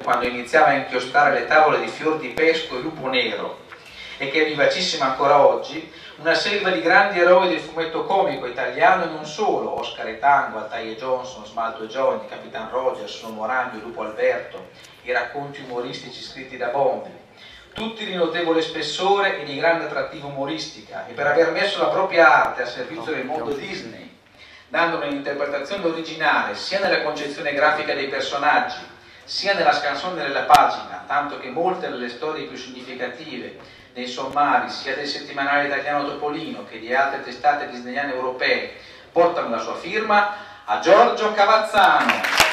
quando iniziava a inchiostare le tavole di Fior di Pesco e Lupo Nero, e che è vivacissima ancora oggi, una selva di grandi eroi del fumetto comico italiano e non solo: Oscar e Tango, Altair e Johnson, Smalto e Johnny, Capitan Rogers, Nomo Ragno, Lupo Alberto, i racconti umoristici scritti da Bondi, tutti di notevole spessore e di grande attrattiva umoristica, e per aver messo la propria arte a servizio del mondo Disney, dandone un'interpretazione originale sia nella concezione grafica dei personaggi, sia nella scansione della pagina, tanto che molte delle storie più significative nei sommari sia del settimanale italiano Topolino che di altre testate disneyane europee portano la sua firma, a Giorgio Cavazzano.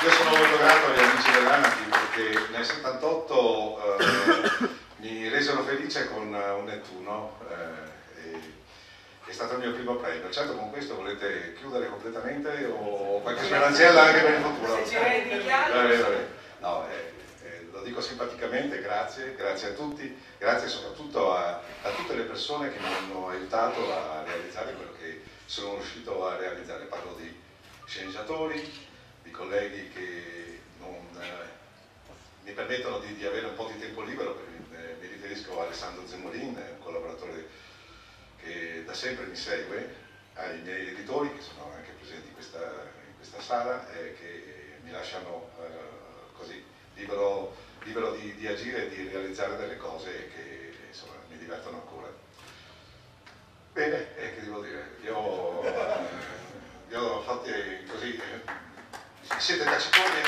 Io sono molto grato agli amici dell'ANATI perché nel 78 mi resero felice con un Nettuno, è stato il mio primo premio. Certo, con questo volete chiudere completamente o qualche speranziella anche per il futuro? Se ci vabbè. No, lo dico simpaticamente, grazie a tutti, grazie soprattutto a tutte le persone che mi hanno aiutato a realizzare quello che sono riuscito a realizzare. Parlo di sceneggiatori, di colleghi che mi permettono di avere un po' di tempo libero, mi riferisco a Alessandro Zemolin, un collaboratore che da sempre mi segue, ai miei editori che sono anche presenti in questa sala e che mi lasciano così libero di agire e di realizzare delle cose che insomma mi divertono ancora. Bene, che devo dire, io ho fatto così. Siete cacciatori?